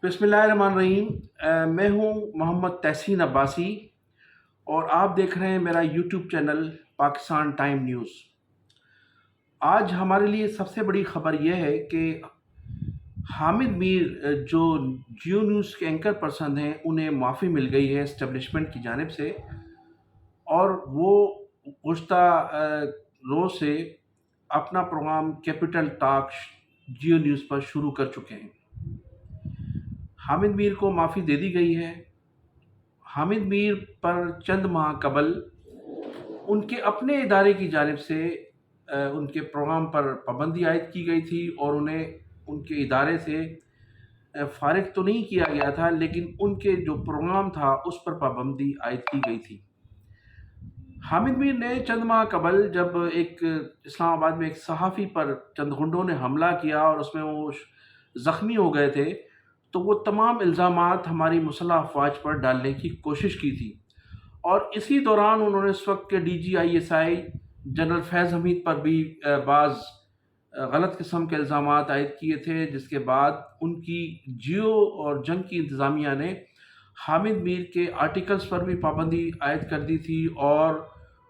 بسم اللہ الرحمن الرحیم۔ میں ہوں محمد تحسین عباسی اور آپ دیکھ رہے ہیں میرا YouTube channel Pakistan time news. آج ہمارے لیے سب سے بڑی خبر یہ ہے کہ حامد میر جو جیو نیوز کے اینکر پرسن ہیں انہیں معافی مل گئی ہے اسٹیبلشمنٹ کی جانب سے، اور وہ گزشتہ روز سے اپنا programme Capital Talk Geo News پر شروع کر چکے ہیں۔ حامد میر کو معافی دے دی گئی ہے۔ حامد میر پر چند ماہ قبل ان کے اپنے ادارے کی جانب سے ان کے پروگرام پر پابندی عائد کی گئی تھی، اور انہیں ان کے ادارے سے فارغ تو نہیں کیا گیا تھا، لیکن ان کے جو پروگرام تھا اس پر پابندی عائد کی گئی تھی۔ حامد میر نے چند ماہ قبل جب ایک اسلام آباد میں ایک صحافی پر چند غنڈوں نے حملہ کیا اور اس میں وہ زخمی ہو گئے تھے، تو وہ تمام الزامات ہماری مسلح افواج پر ڈالنے کی کوشش کی تھی، اور اسی دوران انہوں نے اس وقت کے D G I S I general Faiz Hamid پر بھی بعض غلط قسم کے الزامات عائد کیے تھے، جس کے بعد ان کی جیو اور جنگ کی انتظامیہ نے حامد میر کے آرٹیکلز پر بھی پابندی عائد کر دی تھی، اور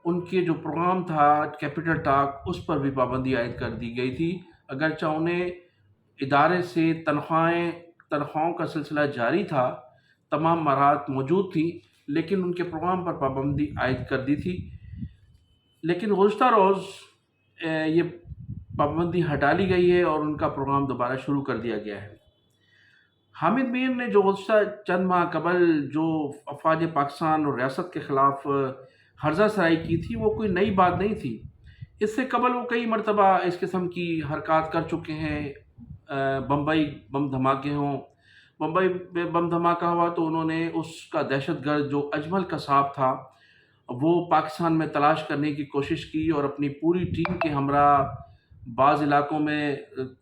ان کے جو پروگرام تھا کیپٹل ٹاک اس پر بھی پابندی عائد کر دی گئی تھی، اگرچہ انہیں ادارے سے تنخواہوں کا سلسلہ جاری تھا، تمام مراحت موجود تھی، لیکن ان کے پروگرام پر پابندی عائد کر دی تھی۔ لیکن گزشتہ روز یہ پابندی ہٹا لی گئی ہے اور ان کا پروگرام دوبارہ شروع کر دیا گیا ہے۔ حامد میر نے جو گزشتہ چند ماہ قبل جو افواج پاکستان اور ریاست کے خلاف ہرزہ سرائی کی تھی، وہ کوئی نئی بات نہیں تھی۔ اس سے قبل وہ کئی مرتبہ اس قسم کی حرکات کر چکے ہیں۔ بمبئی بم دھماکے ہوں، بمبئی میں بم دھماکہ ہوا تو انہوں نے اس کا دہشت گرد جو اجمل قصاب تھا وہ پاکستان میں تلاش کرنے کی کوشش کی، اور اپنی پوری ٹیم کے ہمراہ بعض علاقوں میں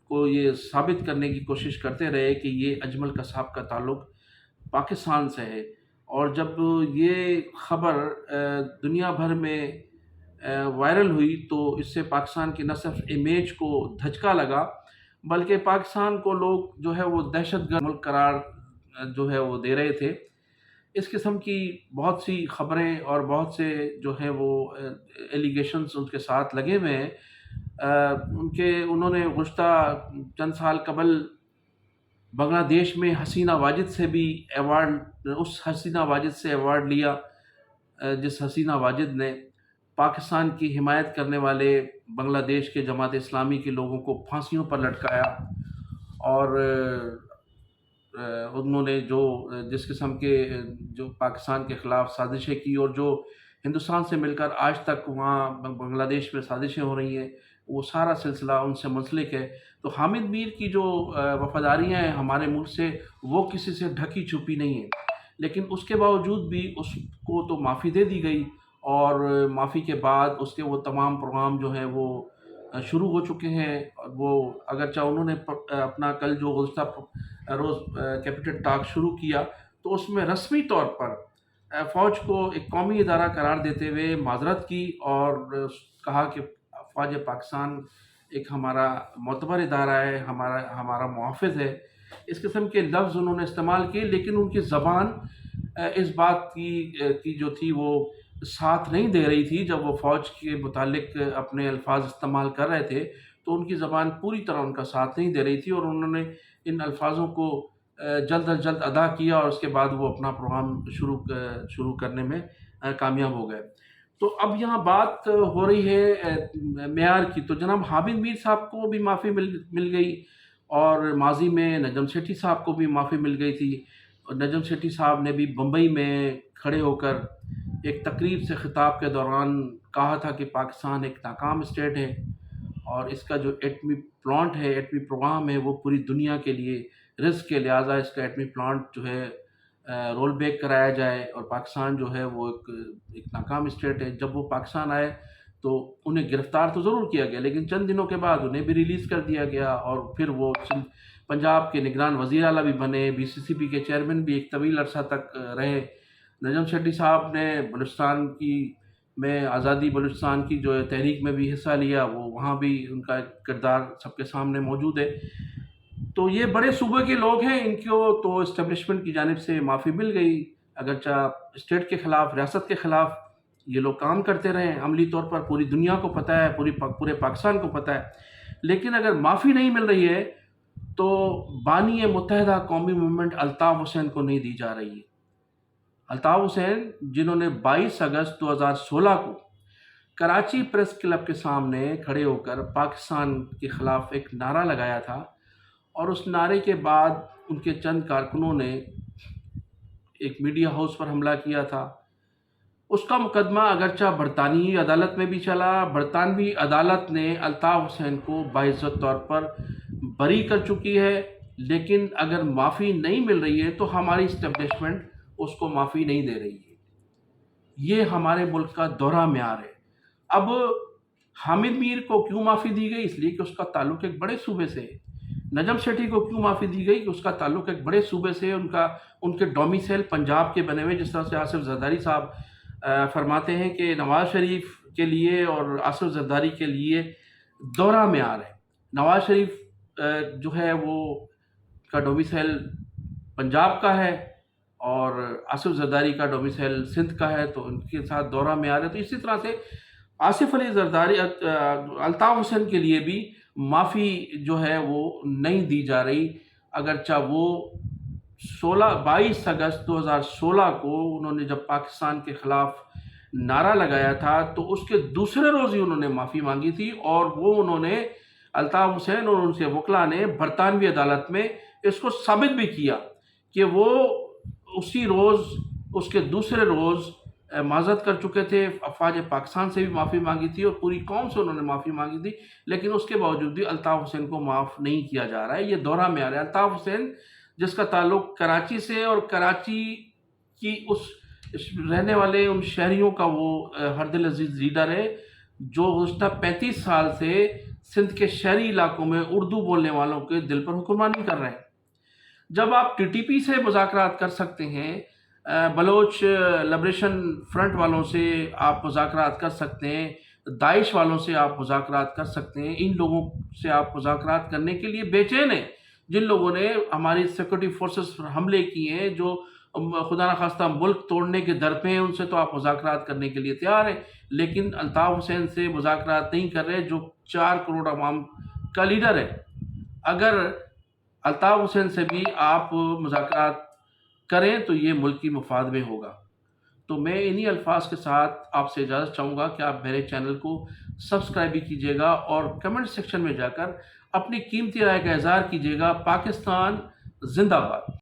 کو یہ ثابت کرنے کی کوشش کرتے رہے کہ یہ اجمل قصاب کا تعلق پاکستان سے ہے۔ اور جب یہ خبر دنیا بھر میں وائرل ہوئی تو اس سے پاکستان کی نہ صرف امیج کو دھچکا لگا، بلکہ پاکستان کو لوگ جو ہے وہ دہشت گرد ملک قرار جو ہے وہ دے رہے تھے۔ اس قسم کی بہت سی خبریں اور بہت سے جو ہیں وہ ایلیگیشنز ان کے ساتھ لگے ہوئے ہیں۔ انہوں نے گزشتہ چند سال قبل بنگلہ دیش میں حسینہ واجد سے بھی اس حسینہ واجد سے ایوارڈ لیا، جس حسینہ واجد نے پاکستان کی حمایت کرنے والے بنگلہ دیش کے جماعت اسلامی کے لوگوں کو پھانسیوں پر لٹکایا، اور انہوں نے جس قسم کے جو پاکستان کے خلاف سازشیں کی، اور جو ہندوستان سے مل کر آج تک وہاں بنگلہ دیش میں سازشیں ہو رہی ہیں، وہ سارا سلسلہ ان سے منسلک ہے۔ تو حامد میر کی جو وفاداریاں ہیں ہمارے ملک سے، وہ کسی سے ڈھکی چھپی نہیں ہیں، لیکن اس کے باوجود بھی اس کو تو معافی دے دی گئی، اور معافی کے بعد اس کے وہ تمام پروگرام جو ہیں وہ شروع ہو چکے ہیں۔ وہ اگرچہ انہوں نے اپنا کل جو گزشتہ روز کیپٹل ٹاک شروع کیا تو اس میں رسمی طور پر فوج کو ایک قومی ادارہ قرار دیتے ہوئے معذرت کی، اور کہا کہ افواج پاکستان ایک ہمارا معتبر ادارہ ہے، ہمارا محافظ ہے۔ اس قسم کے لفظ انہوں نے استعمال کیے، لیکن ان کی زبان اس بات کی جو تھی وہ ساتھ نہیں دے رہی تھی۔ جب وہ فوج کے متعلق اپنے الفاظ استعمال کر رہے تھے تو ان کی زبان پوری طرح ان کا ساتھ نہیں دے رہی تھی، اور انہوں نے ان الفاظوں کو جلد از جلد ادا کیا، اور اس کے بعد وہ اپنا پروگرام شروع کرنے میں کامیاب ہو گئے۔ تو اب یہاں بات ہو رہی ہے معیار کی، تو جناب حامد میر صاحب کو بھی معافی مل گئی، اور ماضی میں نجم سیٹھی صاحب کو بھی معافی مل گئی تھی۔ اور نجم سیٹھی صاحب نے بھی بمبئی میں کھڑے ہو کر ایک تقریب سے خطاب کے دوران کہا تھا کہ پاکستان ایک ناکام اسٹیٹ ہے، اور اس کا جو ایٹمی پلانٹ ہے، ایٹمی پروگرام ہے، وہ پوری دنیا کے لیے رسک ہے، لہٰذا اس کا ایٹمی پلانٹ جو ہے رول بیک کرایا جائے، اور پاکستان جو ہے وہ ایک ناکام اسٹیٹ ہے۔ جب وہ پاکستان آئے تو انہیں گرفتار تو ضرور کیا گیا، لیکن چند دنوں کے بعد انہیں بھی ریلیز کر دیا گیا، اور پھر وہ پنجاب کے نگران وزیر اعلیٰ بھی بنے، بی سی سی پی کے چیئرمین بھی ایک طویل عرصہ تک رہے۔ نجم سیٹھی صاحب نے بلوچستان میں آزادی بلوچستان کی جو تحریک میں بھی حصہ لیا، وہ وہاں بھی ان کا کردار سب کے سامنے موجود ہے۔ تو یہ بڑے صوبے کے لوگ ہیں، ان کو تو اسٹیبلشمنٹ کی جانب سے معافی مل گئی، اگرچہ اسٹیٹ کے خلاف، ریاست کے خلاف یہ لوگ کام کرتے رہے، عملی طور پر پوری دنیا کو پتہ ہے، پورے پاکستان کو پتہ ہے، لیکن اگر معافی نہیں مل رہی ہے تو بانی متحدہ قومی موومنٹ الطاف حسین کو نہیں دی جا رہی ہے۔ الطاف حسین جنہوں نے 22 اگست 2016 کو کراچی پریس کلب کے سامنے کھڑے ہو کر پاکستان کے خلاف ایک نعرہ لگایا تھا، اور اس نعرے کے بعد ان کے چند کارکنوں نے ایک میڈیا ہاؤس پر حملہ کیا تھا۔ اس کا مقدمہ اگرچہ برطانوی عدالت میں بھی چلا، برطانوی عدالت نے الطاف حسین کو باعزت طور پر بری کر چکی ہے، لیکن اگر معافی نہیں مل رہی ہے تو ہماری اسٹیبلشمنٹ اس کو معافی نہیں دے رہی ہے۔ یہ ہمارے ملک کا دوہرا معیار ہے۔ اب حامد میر کو کیوں معافی دی گئی؟ اس لیے کہ اس کا تعلق ایک بڑے صوبے سے ہے۔ نجم سیٹھی کو کیوں معافی دی گئی؟ کہ اس کا تعلق ایک بڑے صوبے سے ہے، ان کے ڈومیسائل پنجاب کے بنے ہوئے، جس طرح سے آصف زرداری صاحب فرماتے ہیں کہ نواز شریف کے لیے اور آصف زرداری کے لیے دوہرا معیار ہے۔ نواز شریف جو ہے وہ کا ڈومیسائل پنجاب کا ہے اور آصف زرداری کا ڈومیسائل سندھ کا ہے، تو ان کے ساتھ دوہرا معیار ہے۔ تو اسی طرح سے آصف علی زرداری، الطاف حسین کے لیے بھی معافی جو ہے وہ نہیں دی جا رہی، اگرچہ وہ 22 اگست 2016 کو انہوں نے جب پاکستان کے خلاف نعرہ لگایا تھا تو اس کے دوسرے روز ہی انہوں نے معافی مانگی تھی، اور وہ انہوں نے الطاف حسین اور ان سے وکلا نے برطانوی عدالت میں اس کو ثابت بھی کیا کہ وہ اسی روز، اس کے دوسرے روز معذرت کر چکے تھے، افواج پاکستان سے بھی معافی مانگی تھی اور پوری قوم سے انہوں نے معافی مانگی تھی، لیکن اس کے باوجود بھی الطاف حسین کو معاف نہیں کیا جا رہا ہے۔ یہ دوہرا معیار ہے۔ الطاف حسین جس کا تعلق کراچی سے، اور کراچی کی اس رہنے والے ان شہریوں کا وہ ہر دل عزیز لیڈر ہے جو گزشتہ 35 سال سے سندھ کے شہری علاقوں میں اردو بولنے والوں کے دل پر حکمرانی کر رہے ہیں۔ جب آپ ٹی ٹی پی سے مذاکرات کر سکتے ہیں، بلوچ لبریشن فرنٹ والوں سے آپ مذاکرات کر سکتے ہیں، داعش والوں سے آپ مذاکرات کر سکتے ہیں، ان لوگوں سے آپ مذاکرات کرنے کے لیے بے چین ہیں جن لوگوں نے ہماری سیکورٹی فورسز پر حملے کیے ہیں، جو خدا نخواستہ ملک توڑنے کے در پہ ہیں، ان سے تو آپ مذاکرات کرنے کے لیے تیار ہیں، لیکن الطاف حسین سے مذاکرات نہیں کر رہے جو 4 کروڑ عوام کا لیڈر ہے۔ اگر الطاف حسین سے بھی آپ مذاکرات کریں تو یہ ملکی مفاد میں ہوگا۔ تو میں انہی الفاظ کے ساتھ آپ سے اجازت چاہوں گا کہ آپ میرے چینل کو سبسکرائب بھی کیجیے گا اور کمنٹ سیکشن میں جا کر اپنی قیمتی رائے کا اظہار کیجیے گا۔ پاکستان زندہ باد۔